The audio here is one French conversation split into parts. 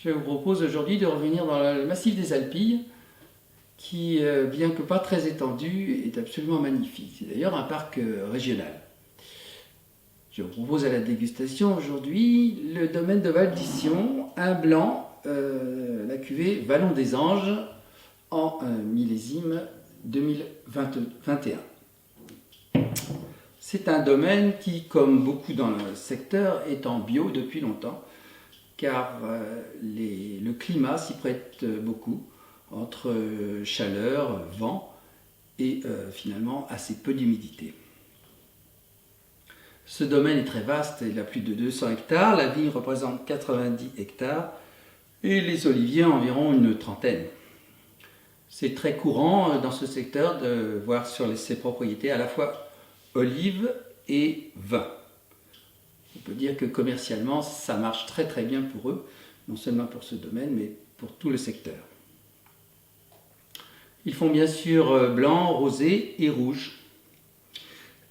Je vous propose aujourd'hui de revenir dans le massif des Alpilles, qui, bien que pas très étendu, est absolument magnifique. C'est d'ailleurs un parc régional. Je vous propose à la dégustation aujourd'hui le domaine de Val-d'Ission, un blanc, la cuvée Vallon des Anges, en millésime 2021. C'est un domaine qui, comme beaucoup dans le secteur, est en bio depuis longtemps, car le climat s'y prête beaucoup, entre chaleur, vent et finalement assez peu d'humidité. Ce domaine est très vaste, il a plus de 200 hectares, la vigne représente 90 hectares et les oliviers environ une trentaine. C'est très courant dans ce secteur de voir sur ses propriétés à la fois olives et vin. On peut dire que commercialement, ça marche très très bien pour eux, non seulement pour ce domaine, mais pour tout le secteur. Ils font bien sûr blanc, rosé et rouge.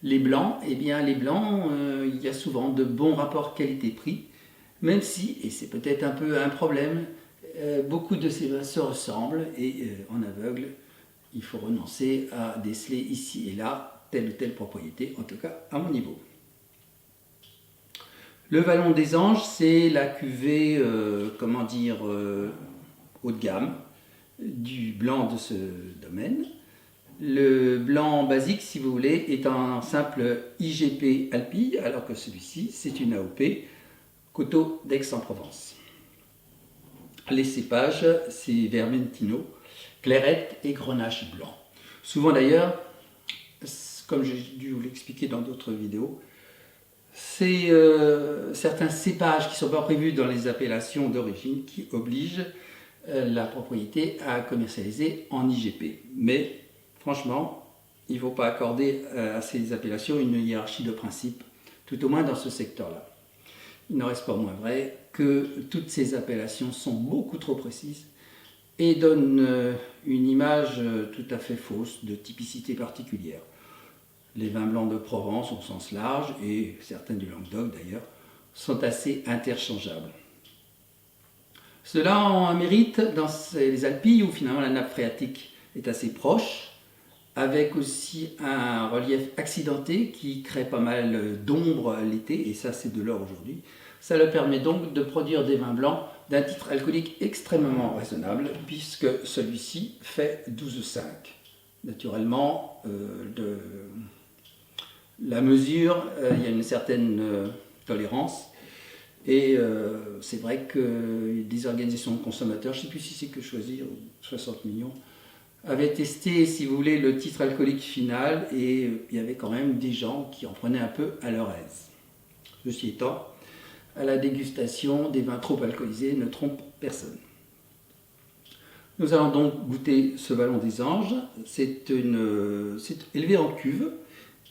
Les blancs, il y a souvent de bons rapports qualité-prix, même si, et c'est peut-être un peu un problème, beaucoup de ces vins se ressemblent et en aveugle, il faut renoncer à déceler ici et là telle ou telle propriété, en tout cas à mon niveau. Le Vallon des Anges, c'est la cuvée, haut de gamme du blanc de ce domaine. Le blanc basique, si vous voulez, est un simple IGP Alpilles, alors que celui-ci, c'est une AOP Coteaux d'Aix-en-Provence. Les cépages, c'est Vermentino, Clairette et Grenache blanc. Souvent d'ailleurs, comme j'ai dû vous l'expliquer dans d'autres vidéos, c'est certains cépages qui ne sont pas prévus dans les appellations d'origine qui obligent la propriété à commercialiser en IGP. Mais franchement, il ne faut pas accorder à ces appellations une hiérarchie de principe, tout au moins dans ce secteur-là. Il n'en reste pas moins vrai que toutes ces appellations sont beaucoup trop précises et donnent une image tout à fait fausse de typicité particulière. Les vins blancs de Provence au sens large, et certains du Languedoc d'ailleurs, sont assez interchangeables. Cela a un mérite dans les Alpilles où finalement la nappe phréatique est assez proche, avec aussi un relief accidenté qui crée pas mal d'ombre l'été, et ça c'est de l'or aujourd'hui. Ça leur permet donc de produire des vins blancs d'un titre alcoolique extrêmement raisonnable, puisque celui-ci fait 12,5. Naturellement, de la mesure, il y a une certaine tolérance, et c'est vrai que des organisations de consommateurs, je ne sais plus si c'est que Choisir ou 60 millions, avaient testé, si vous voulez, le titre alcoolique final, et il y avait quand même des gens qui en prenaient un peu à leur aise. Ceci étant, à la dégustation, des vins trop alcoolisés ne trompent personne. Nous allons donc goûter ce Vallon des Anges. C'est élevé en cuve,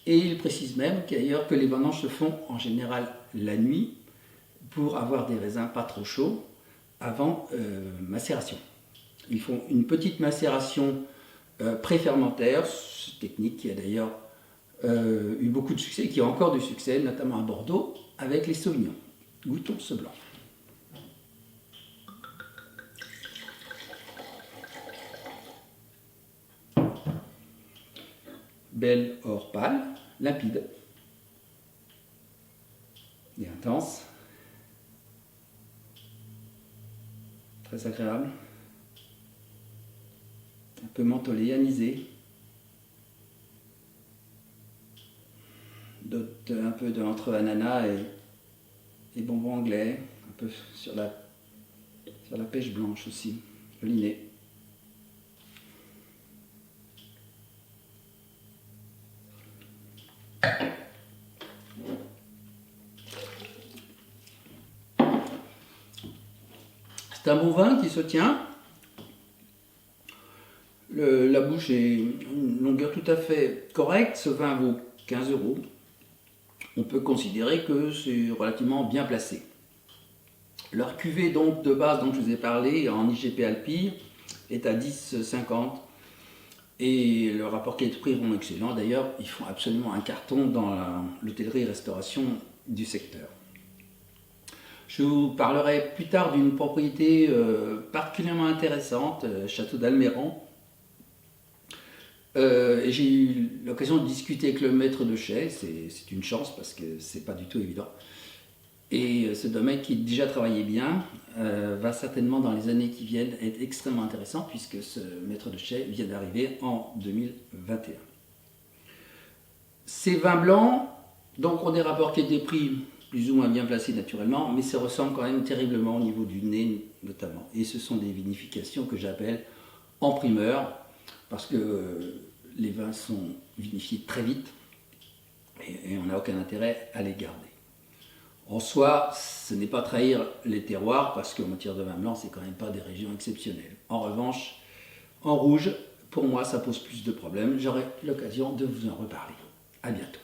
et il précise même qu'ailleurs que les vendanges se font en général la nuit pour avoir des raisins pas trop chauds avant macération. Ils font une petite macération pré-fermentaire, technique qui a d'ailleurs eu beaucoup de succès, qui a encore du succès, notamment à Bordeaux, avec les sauvignons. Goûtons ce blanc. Belle or pâle, limpide et intense, très agréable, un peu mentholé, anisé, note un peu entre ananas et bonbons anglais, un peu sur la pêche blanche aussi, joli nez. C'est un bon vin qui se tient. La bouche est une longueur tout à fait correcte. Ce vin vaut 15 €. On peut considérer que c'est relativement bien placé. Leur cuvée donc de base dont je vous ai parlé en IGP Alpilles est à 10,50 et le rapport qualité-prix est vraiment excellent. D'ailleurs, ils font absolument un carton dans l'hôtellerie-restauration du secteur. Je vous parlerai plus tard d'une propriété particulièrement intéressante, Château d'Alméran. Et j'ai eu l'occasion de discuter avec le maître de chai, c'est une chance parce que c'est pas du tout évident. Et ce domaine qui déjà travaillait bien va certainement dans les années qui viennent être extrêmement intéressant puisque ce maître de chai vient d'arriver en 2021. Ces vins blancs donc ont des rapports qualité-prix plus ou moins bien placés naturellement, mais ça ressemble quand même terriblement au niveau du nez notamment. Et ce sont des vinifications que j'appelle en primeur parce que les vins sont vinifiés très vite et on n'a aucun intérêt à les garder. En soi, ce n'est pas trahir les terroirs parce qu'en matière de vin blanc, c'est quand même pas des régions exceptionnelles. En revanche, en rouge, pour moi, ça pose plus de problèmes. J'aurai l'occasion de vous en reparler. À bientôt.